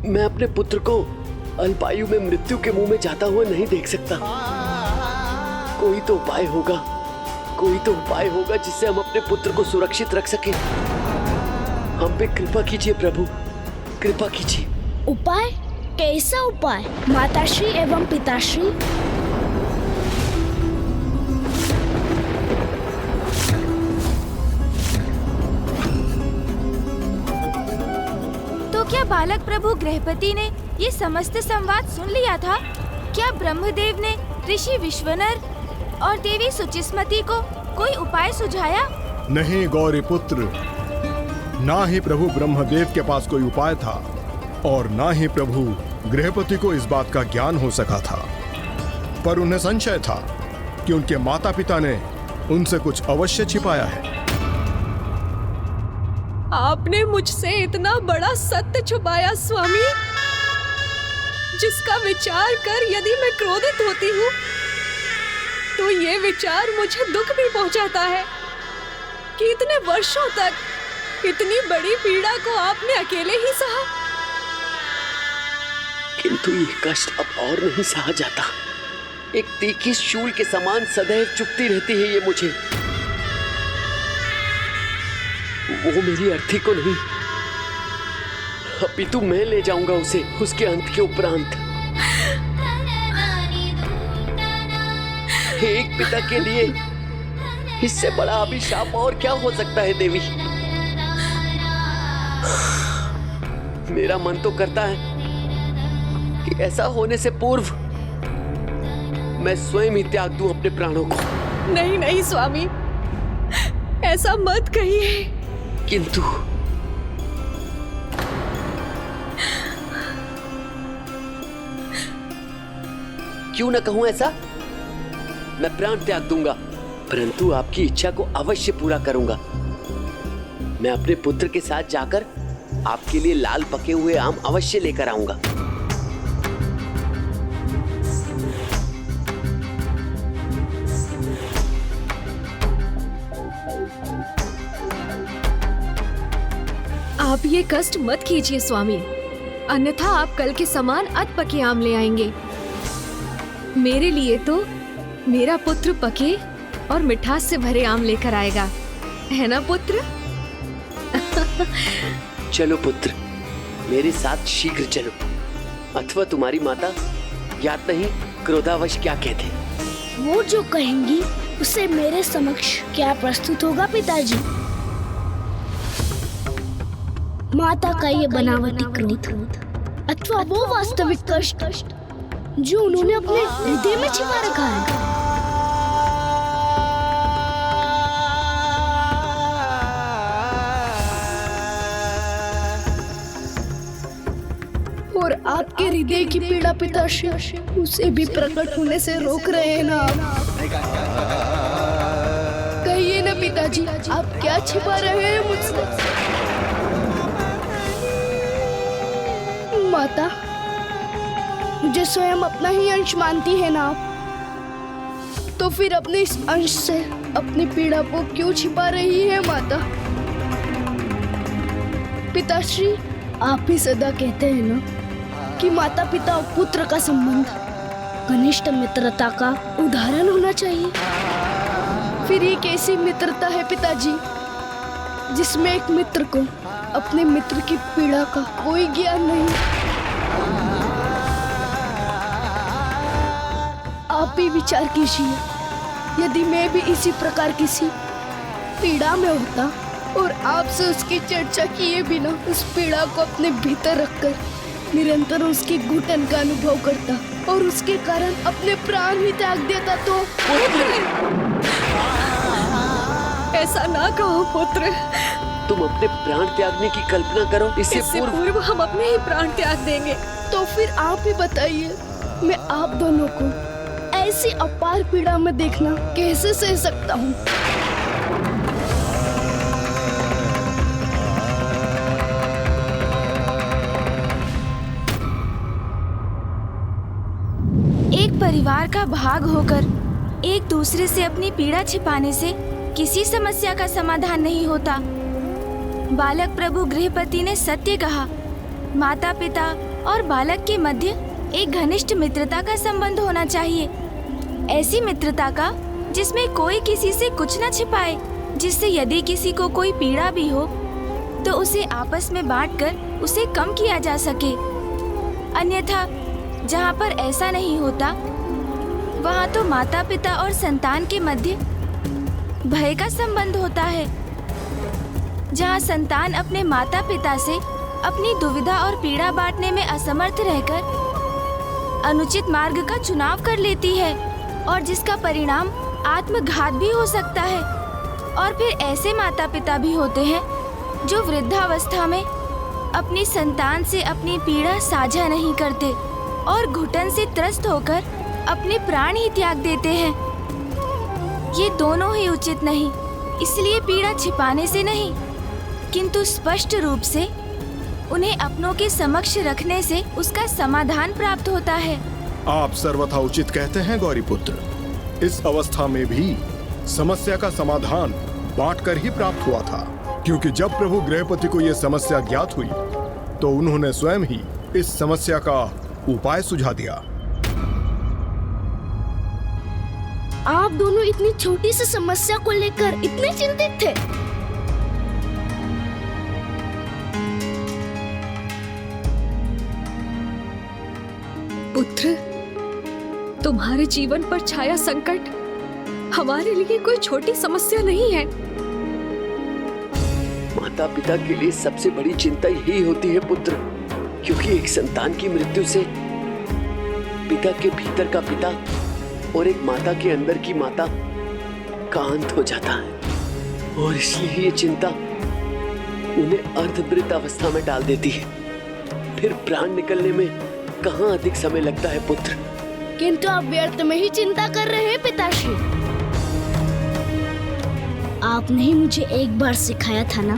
मैं अपने पुत्र को अल्पायु में मृत्यु के मुंह में जाता हुआ नहीं देख सकता। कोई तो उपाय होगा, कोई तो उपाय होगा जिससे हम अपने पुत्र को सुरक्षित रख सकें। हम पे कृपा कीजिए प्रभु, कृपा कीजिए। उपाय? कैसा उपाय? माताश्री एवं पिताश्री, तो क्या बालक प्रभु गृहपति ने ये समस्त संवाद सुन लिया था? क्या ब्रह्मदेव ने ऋषि विश्वनर और देवी सुचिस्मती को कोई उपाय सुझाया? नहीं गौरी पुत्र, ना ही प्रभु ब्रह्मदेव के पास कोई उपाय था और ना ही प्रभु गृहपति को इस बात का ज्ञान हो सका था। पर उन्हें संशय था कि उनके माता पिता ने उनसे कुछ अवश्य छिपाया है। आपने मुझसे इतना बड़ा सत्य छुपाया स्वामी, जिसका विचार कर यदि मैं क्रोधित होती हूँ तो ये विचार मुझे दुख भी पहुंचाता है कि इतने वर्षों तक इतनी बड़ी पीड़ा को आपने अकेले ही सहा। किंतु ये कष्ट अब और नहीं सहा जाता। एक तीखी शूल के समान सदैव चुभती रहती है ये मुझे। वो मेरी अर्थी को नहीं, अपितु मैं ले जाऊंगा उसे उसके अंत के उपरांत। एक पिता के लिए इससे बड़ा अभिशाप और क्या हो सकता है देवी? मेरा मन तो करता है कि ऐसा होने से पूर्व मैं स्वयं ही त्याग दूं अपने प्राणों को। नहीं नहीं स्वामी, ऐसा मत कहिए। किंतु क्यों न कहूं ऐसा? मैं प्राण त्याग दूंगा, परंतु आपकी इच्छा को अवश्य पूरा करूंगा। मैं अपने पुत्र के साथ जाकर आपके लिए लाल पके हुए आम अवश्य लेकर आऊंगा। आप ये कष्ट मत कीजिए स्वामी, अन्यथा आप कल के समान अधपके आम ले आएंगे। मेरे लिए तो मेरा पुत्र पके और मिठास से भरे आम लेकर आएगा, है ना पुत्र? चलो पुत्र, मेरे साथ शीघ्र चलो, अथवा तुम्हारी माता याद नहीं क्रोधावश क्या कहते। वो जो कहेंगी उसे मेरे समक्ष क्या प्रस्तुत होगा पिताजी? माता का ये बनावटी क्रोध अथवा वो वास्तविक कष्ट जो उन्होंने अपने हृदय में छिपा रखा है। और आपके हृदय की पीड़ा पिताश्री उसे भी प्रकट होने से रोक रहे हैं ना आप? कहिए ना पिताजी, आप क्या छिपा रहे हैं मुझसे? माता, मुझे स्वयं अपना ही अंश मानती है ना आप, तो फिर अपने इस अंश से अपनी पीड़ा को क्यों छिपा रही है माता? पिताश्री, आप ही सदा कहते हैं ना कि माता पिता और पुत्र का संबंध घनिष्ठ मित्रता का उदाहरण होना चाहिए। फिर ये कैसी मित्रता है पिताजी जिसमें एक मित्र को अपने मित्र की पीड़ा का कोई ज्ञान नहीं? आप ही विचार कीजिए, यदि मैं भी इसी प्रकार किसी पीड़ा में होता और आपसे उसकी चर्चा किए बिना उस पीड़ा को अपने भीतर रखकर निरंतर उसकी घुटन का अनुभव करता और उसके कारण अपने प्राण ही त्याग देता तो? ऐसा ना कहो पुत्र। तुम अपने प्राण त्यागने की कल्पना करो, इससे पूर्व हम अपने ही प्राण त्याग देंगे। तो फिर आप ही बताइए, मैं आप दोनों को ऐसी अपार पीड़ा में देखना कैसे सह सकता हूँ? एक परिवार का भाग होकर एक दूसरे से अपनी पीड़ा छिपाने से किसी समस्या का समाधान नहीं होता। बालक प्रभु गृहपति ने सत्य कहा। माता पिता और बालक के मध्य एक घनिष्ठ मित्रता का संबंध होना चाहिए। ऐसी मित्रता का जिसमें कोई किसी से कुछ न छिपाए, जिससे यदि किसी को कोई पीड़ा भी हो तो उसे आपस में बांटकर उसे कम किया जा सके। अन्यथा जहाँ पर ऐसा नहीं होता वहाँ तो माता पिता और संतान के मध्य भय का संबंध होता है। जहाँ संतान अपने माता पिता से अपनी दुविधा और पीड़ा बांटने में असमर्थ रहकर अनुचित मार्ग का चुनाव कर लेती है और जिसका परिणाम आत्मघात भी हो सकता है। और फिर ऐसे माता पिता भी होते हैं जो वृद्धावस्था में अपनी संतान से अपनी पीड़ा साझा नहीं करते और घुटन से त्रस्त होकर अपने प्राण ही त्याग देते हैं। ये दोनों ही उचित नहीं। इसलिए पीड़ा छिपाने से नहीं किंतु स्पष्ट रूप से उन्हें अपनों के समक्ष रखने से उसका समाधान प्राप्त होता है। आप सर्वथा उचित कहते हैं गौरीपुत्र। इस अवस्था में भी समस्या का समाधान बांटकर ही प्राप्त हुआ था, क्योंकि जब प्रभु गृहपति को यह समस्या ज्ञात हुई तो उन्होंने स्वयं ही इस समस्या का उपाय सुझा दिया। आप दोनों इतनी छोटी सी समस्या को लेकर इतने चिंतित थे। पुत्र, तुम्हारे जीवन पर छाया संकट हमारे लिए कोई छोटी समस्या नहीं है। माता पिता के लिए सबसे बड़ी चिंता यही होती है पुत्र, क्योंकि एक संतान की मृत्यु से पिता के भीतर का पिता और एक माता के अंदर की माता का अंत हो जाता है और इसलिए ये चिंता उन्हें अर्धमृत अवस्था में डाल देती है। फिर प्राण निकलने में कहाँ अधिक समय लगता है पुत्र। किंतु आप व्यर्थ में ही चिंता कर रहे हैं पिताश्री। आपने ही मुझे एक बार सिखाया था ना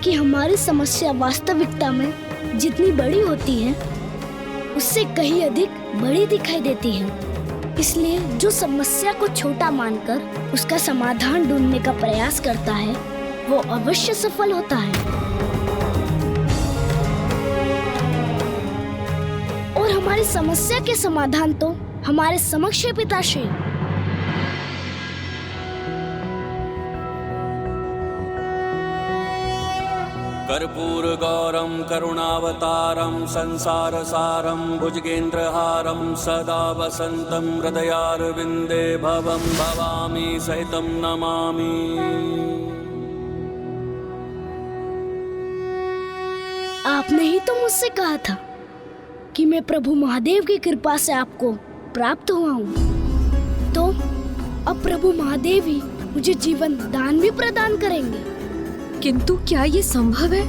कि हमारी समस्या वास्तविकता में जितनी बड़ी होती है उससे कहीं अधिक बड़ी दिखाई देती है। इसलिए जो समस्या को छोटा मानकर उसका समाधान ढूंढने का प्रयास करता है वो अवश्य सफल होता है। और हमारी समस्या के समाधान तो हमारे समक्ष है पिताश्री। कर्पूरगौरं करुणावतारं संसारसारं भुजगेन्द्रहारं सदा वसन्तं हृदयारविन्दे भवं भवामि सहितं नमामि। आपने ही तो मुझसे कहा था कि मैं प्रभु महादेव की कृपा से आपको प्राप्त हुआ हूँ, तो अब प्रभु महादेव ही मुझे जीवन दान भी प्रदान करेंगे। किंतु क्या ये संभव है?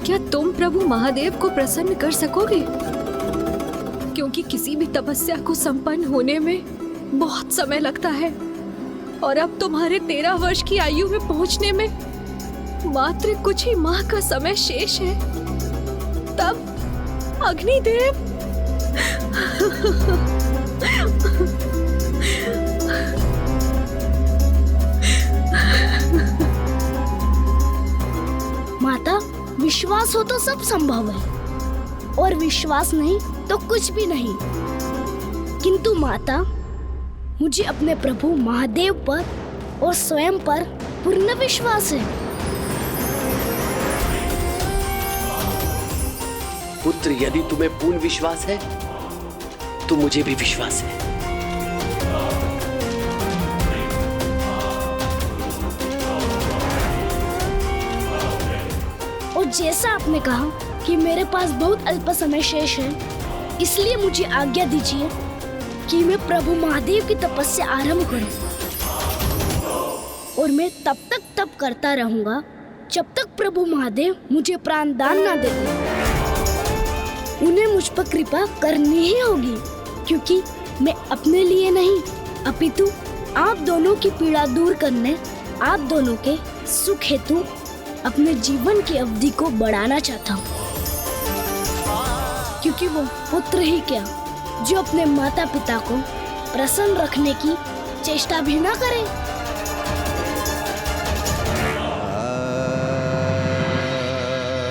क्या तुम प्रभु महादेव को प्रसन्न कर सकोगे? क्योंकि किसी भी तपस्या को संपन्न होने में बहुत समय लगता है और अब तुम्हारे 13 वर्ष की आयु में पहुंचने में मात्र कुछ ही माह का समय शेष है। तब अग्निदेव माता, विश्वास हो तो सब संभव है और विश्वास नहीं तो कुछ भी नहीं। किंतु माता, मुझे अपने प्रभु महादेव पर और स्वयं पर पूर्ण विश्वास है। पुत्र, यदि तुम्हें पूर्ण विश्वास है तो मुझे भी विश्वास है। और जैसा आपने कहा कि मेरे पास बहुत अल्प समय शेष है, इसलिए मुझे आज्ञा दीजिए कि मैं प्रभु महादेव की तपस्या आरंभ करूं। और मैं तब तक तप करता रहूंगा जब तक प्रभु महादेव मुझे प्राण दान ना दे। उन्हें मुझ पर कृपा करनी ही होगी, क्योंकि मैं अपने लिए नहीं अपितु आप दोनों की पीड़ा दूर करने, आप दोनों के सुख हेतु अपने जीवन की अवधि को बढ़ाना चाहता हूँ। क्योंकि वो पुत्र ही क्या जो अपने माता पिता को प्रसन्न रखने की चेष्टा भी ना करे।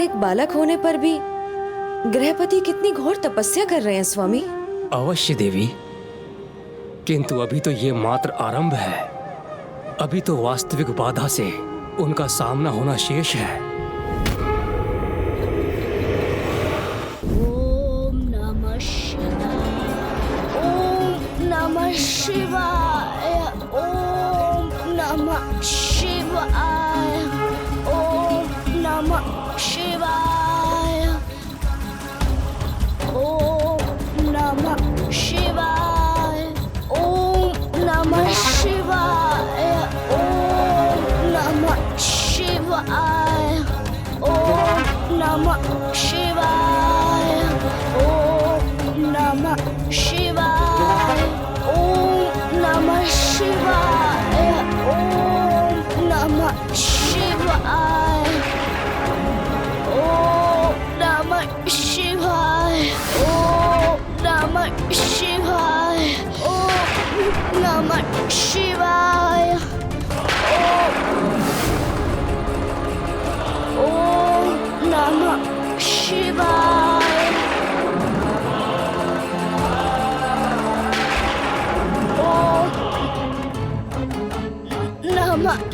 मात्र एक बालक होने पर भी गृहपति कितनी घोर तपस्या कर रहे हैं स्वामी। अवश्य देवी, किंतु अभी तो ये मात्र आरंभ है। अभी तो वास्तविक बाधा से उनका सामना होना शेष है। ओम नमः शिवाय, ओम नमः शिवाय, ओम नमः शिवाय, ओम नमः शिवाय, ओम नमः शिवाय, ओम नमः शिवाय, ओम नमः शिवाय, ओम नमः शिवाय, ओम नमः शिवाय, ओम नमः शिवाय, ओम नमः शिवाय, ओम नमः शिवाय, ओम नमः शिवाय, ओम नमः शिवाय, ओम नमः शिवाय, ओम नमः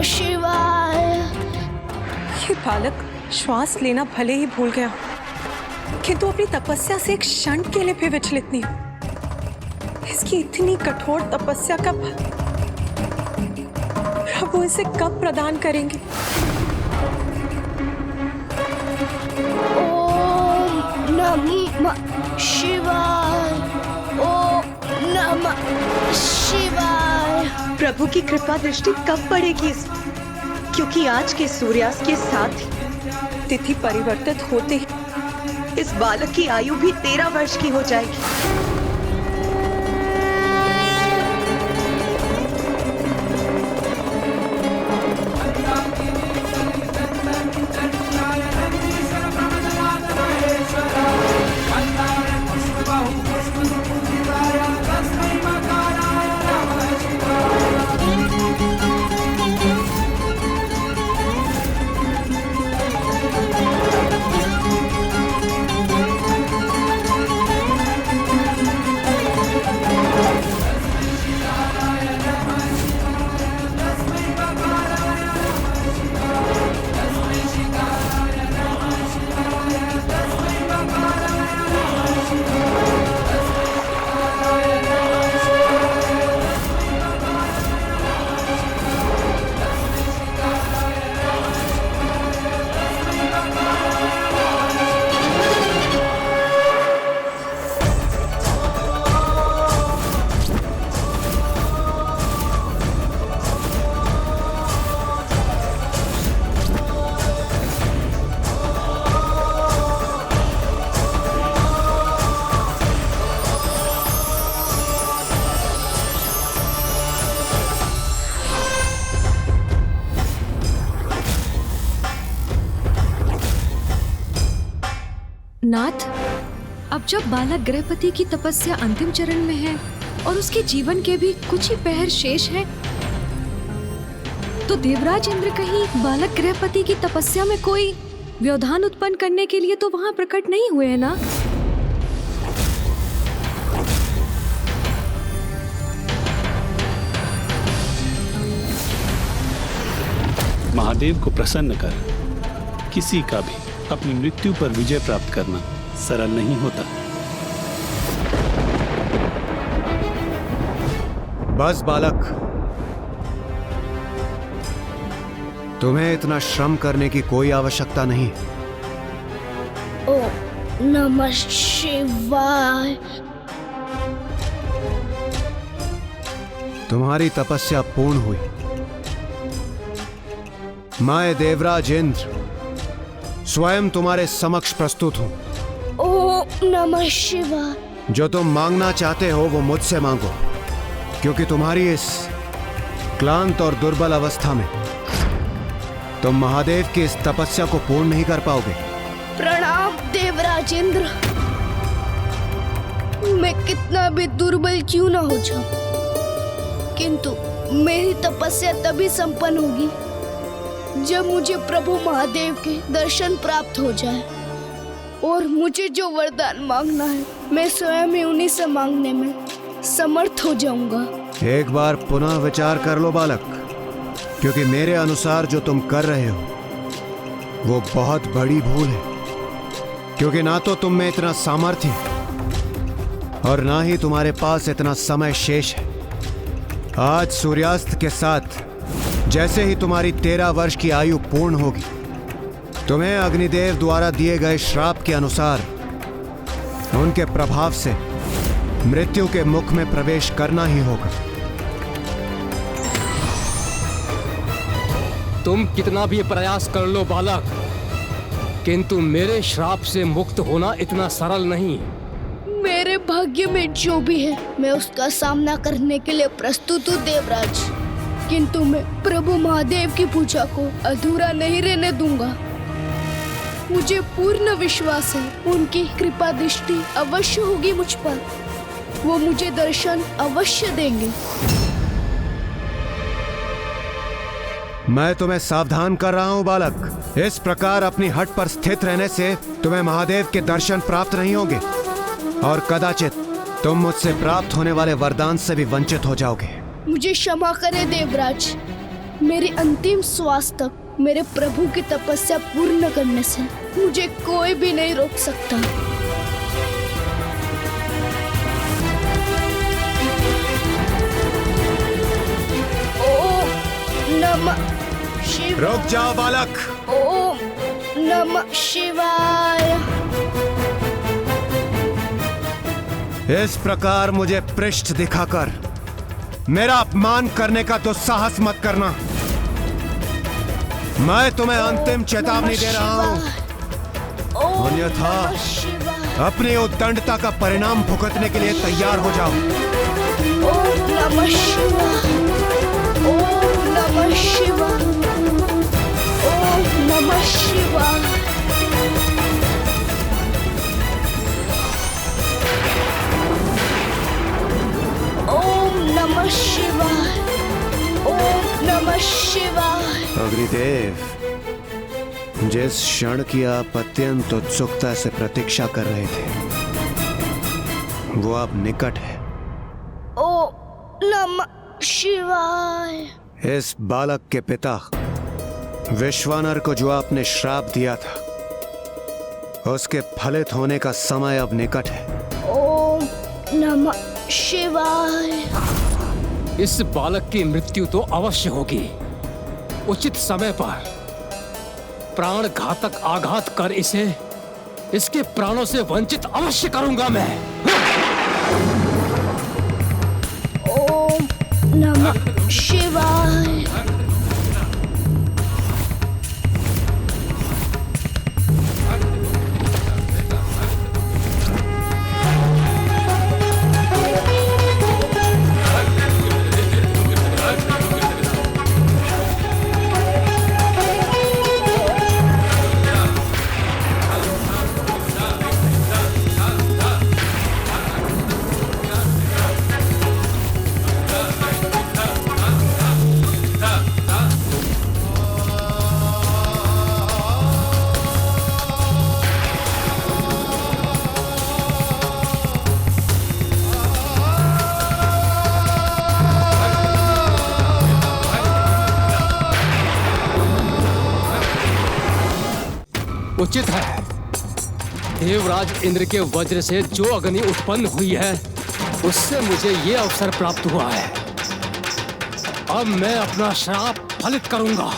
शिवाय। ये बालक श्वास लेना भले ही भूल गया, किंतु अपनी तपस्या से एक क्षण के लिए भी विचलित नहीं। इसकी इतनी कठोर तपस्या का फल प्रभु इसे कब प्रदान करेंगे? ओम नमः शिवाय, ओम नमः शिवाय। प्रभु की कृपा दृष्टि कब पड़ेगी इस, क्योंकि आज के सूर्यास्त के साथ ही तिथि परिवर्तित होते ही इस बालक की आयु भी 13 वर्ष की हो जाएगी। नाथ, अब जब बालक गृहपति की तपस्या अंतिम चरण में है और उसके जीवन के भी कुछ ही पहर शेष है, तो देवराज इंद्र कहीं बालक गृहपति की तपस्या में कोई व्यवधान उत्पन्न करने के लिए तो वहां प्रकट नहीं हुए हैं ना? महादेव को प्रसन्न कर किसी का भी अपनी मृत्यु पर विजय प्राप्त करना सरल नहीं होता। बस बालक, तुम्हें इतना श्रम करने की कोई आवश्यकता नहीं। ओम नमः शिवाय। तुम्हारी तपस्या पूर्ण हुई। मैं देवराज इंद्र स्वयं तुम्हारे समक्ष प्रस्तुत हूं। ओम नमः शिवाय। जो तुम मांगना चाहते हो वो मुझसे मांगो, क्योंकि तुम्हारी इस क्लांत और दुर्बल अवस्था में तुम महादेव की इस तपस्या को पूर्ण नहीं कर पाओगे। प्रणाम देवराज इंद्र। मैं कितना भी दुर्बल क्यों ना हो जाऊं, किंतु मेरी तपस्या तभी संपन्न होगी जब मुझे प्रभु महादेव के दर्शन प्राप्त हो जाए और मुझे जो वरदान मांगना है मैं स्वयं ही उन्हीं से मांगने में समर्थ हो जाऊंगा। एक बार पुनः विचार कर लो बालक, क्योंकि मेरे अनुसार जो तुम कर रहे हो वो बहुत बड़ी भूल है। क्योंकि ना तो तुम में इतना सामर्थ्य और ना ही तुम्हारे पास इतना समय शेष है। आज सूर्यास्त के साथ जैसे ही तुम्हारी 13 वर्ष की आयु पूर्ण होगी, तुम्हें अग्निदेव द्वारा दिए गए श्राप के अनुसार उनके प्रभाव से मृत्यु के मुख में प्रवेश करना ही होगा। तुम कितना भी प्रयास कर लो बालक, किंतु मेरे श्राप से मुक्त होना इतना सरल नहीं। मेरे भाग्य में जो भी है मैं उसका सामना करने के लिए प्रस्तुत हूँ देवराज, किंतु मैं प्रभु महादेव की पूजा को अधूरा नहीं रहने दूंगा। मुझे पूर्ण विश्वास है उनकी कृपा दृष्टि अवश्य होगी मुझ पर, वो मुझे दर्शन अवश्य देंगे। मैं तुम्हें सावधान कर रहा हूं बालक। इस प्रकार अपनी हट पर स्थित रहने से तुम्हें महादेव के दर्शन प्राप्त नहीं होंगे और कदाचित तुम मुझसे प्राप्त होने वाले वरदान से भी वंचित हो जाओगे। मुझे क्षमा करें देवराज, मेरी अंतिम श्वास तक मेरे प्रभु की तपस्या पूर्ण करने से मुझे कोई भी नहीं रोक सकता। ओम नमः शिवाय। रुक जाओ बालक। ओम नमः शिवाय। इस प्रकार मुझे पृष्ठ दिखाकर मेरा अपमान करने का दुस्साहस मत करना। मैं तुम्हें अंतिम चेतावनी दे रहा हूँ, अन्यथा अपनी उद्दंडता का परिणाम भुगतने के लिए तैयार हो जाओ। ओम नमः शिवाय। ओम नमः शिवाय। ओम नमः शिवाय। ओम नमः शिवाय। ओम नमः शिवाय। अग्निदेव, जिस क्षण की आप अत्यंत उत्सुकता से प्रतीक्षा कर रहे थे वो अब निकट है। ओम नमः शिवाय। इस बालक के पिता विश्वानर को जो आपने श्राप दिया था उसके फलित होने का समय अब निकट है। ओम नमः शिवाय। इस बालक की मृत्यु तो अवश्य होगी। उचित समय पर प्राण घातक आघात कर इसे इसके प्राणों से वंचित अवश्य करूंगा मैं। ओम नमः शिवाय। उचित है। देवराज इंद्र के वज्र से जो अग्नि उत्पन्न हुई है उससे मुझे ये अवसर प्राप्त हुआ है। अब मैं अपना श्राप फलित करूंगा।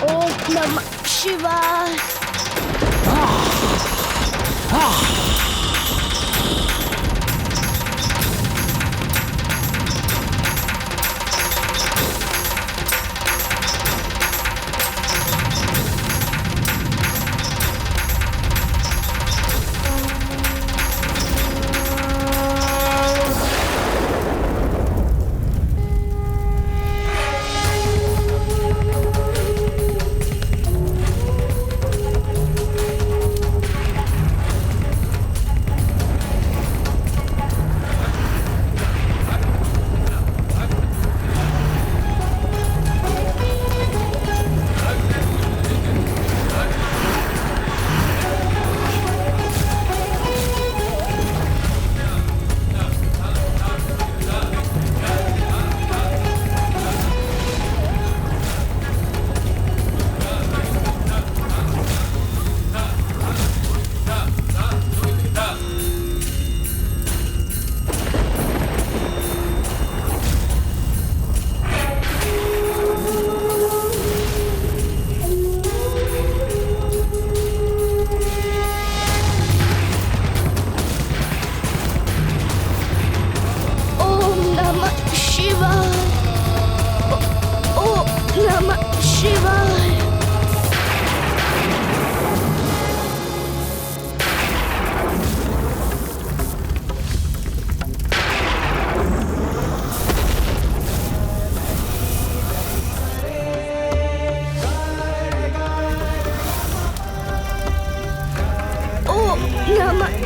ओम नमः शिवाय।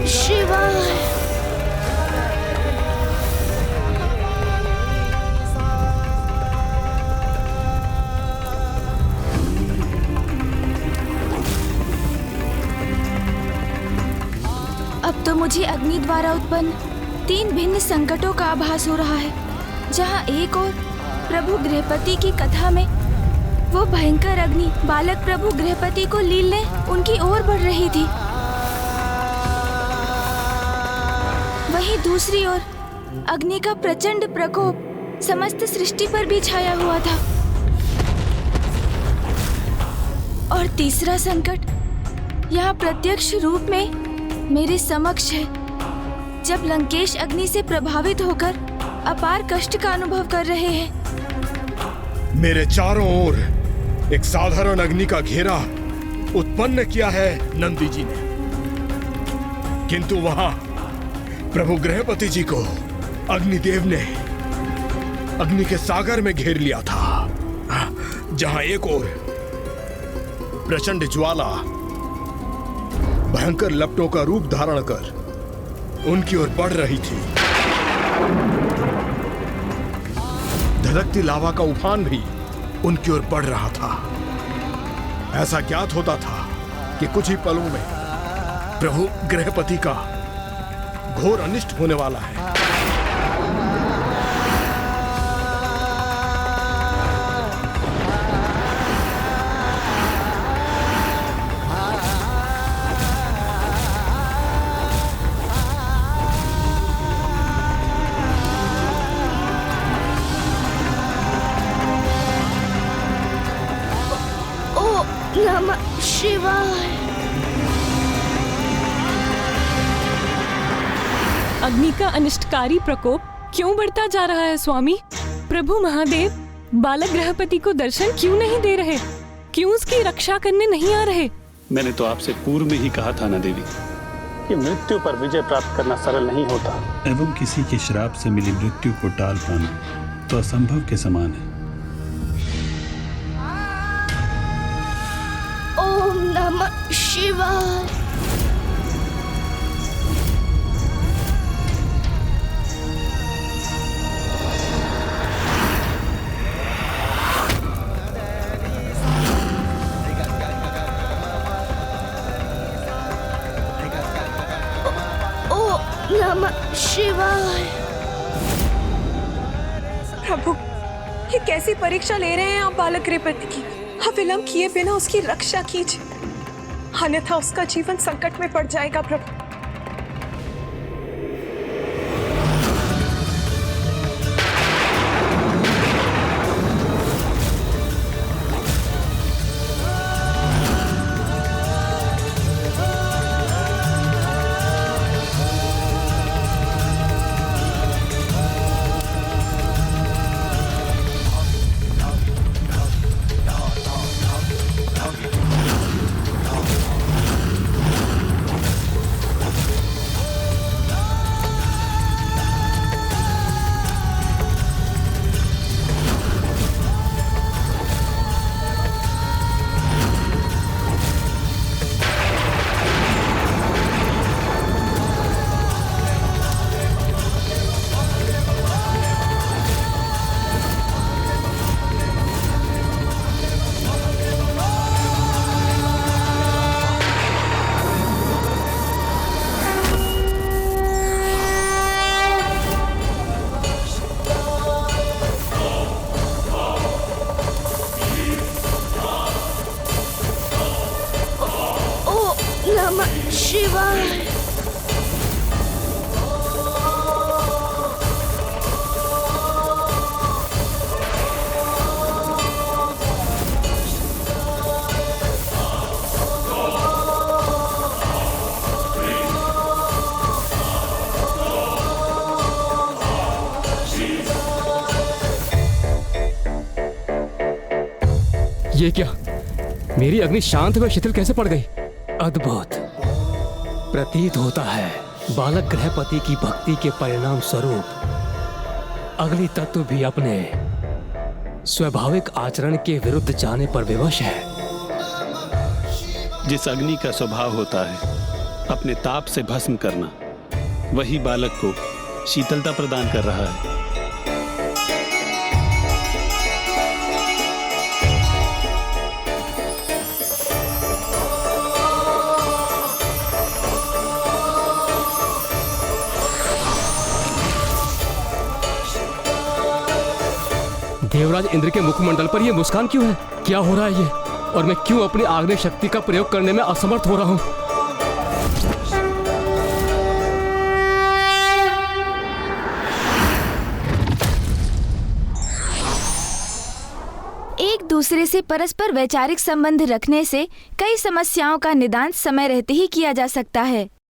शिवाय। अब तो मुझे अग्नि द्वारा उत्पन्न 3 भिन्न संकटों का आभास हो रहा है। जहाँ एक और प्रभु गृहपति की कथा में वो भयंकर अग्नि बालक प्रभु गृहपति को लीलने उनकी ओर बढ़ रही थी, वहीं दूसरी ओर अग्नि का प्रचंड प्रकोप समस्त सृष्टि पर भी छाया हुआ था। और तीसरा संकट यहाँ प्रत्यक्ष रूप में मेरे समक्ष है, जब लंकेश अग्नि से प्रभावित होकर अपार कष्ट का अनुभव कर रहे हैं। मेरे चारों ओर एक साधारण अग्नि का घेरा उत्पन्न किया है नंदी जी ने, किंतु वहां प्रभु गृहपति जी को अग्निदेव ने अग्नि के सागर में घेर लिया था, जहां एक ओर प्रचंड ज्वाला भयंकर लपटों का रूप धारण कर उनकी ओर बढ़ रही थी। धधकती लावा का उफान भी उनकी ओर बढ़ रहा था। ऐसा ज्ञात होता था कि कुछ ही पलों में प्रभु गृहपति का घोर अनिष्ट होने वाला है। नमः शिवाय। अग्नि का अनिष्टकारी प्रकोप क्यों बढ़ता जा रहा है स्वामी? प्रभु महादेव बालक गृहपति को दर्शन क्यों नहीं दे रहे? क्यों उसकी रक्षा करने नहीं आ रहे? मैंने तो आपसे पूर्व में ही कहा था ना देवी कि मृत्यु पर विजय प्राप्त करना सरल नहीं होता, एवं किसी के श्राप से मिली मृत्यु को टाल पाना तो असंभव के समान है। ओम नमः शिवाय। नमः शिवाय। प्रभु, ये कैसी परीक्षा ले रहे हैं आप बालक गृहपति की? अविलंब किए बिना उसकी रक्षा कीजिए, अन्यथा उसका जीवन संकट में पड़ जाएगा प्रभु। ये क्या? मेरी अग्नि शांत व शिथिल कैसे पड़ गई? अद्भुत प्रतीत होता है बालक गृहपति की भक्ति के परिणाम स्वरूप अग्नि तत्व भी अपने स्वाभाविक आचरण के विरुद्ध जाने पर विवश है। जिस अग्नि का स्वभाव होता है अपने ताप से भस्म करना, वही बालक को शीतलता प्रदान कर रहा है। देवराज इंद्र के मुखमंडल पर यह मुस्कान क्यों है? क्या हो रहा है ये? और मैं क्यों अपनी आग्नेय शक्ति का प्रयोग करने में असमर्थ हो रहा हूं? एक दूसरे से परस्पर वैचारिक संबंध रखने से कई समस्याओं का निदान समय रहते ही किया जा सकता है।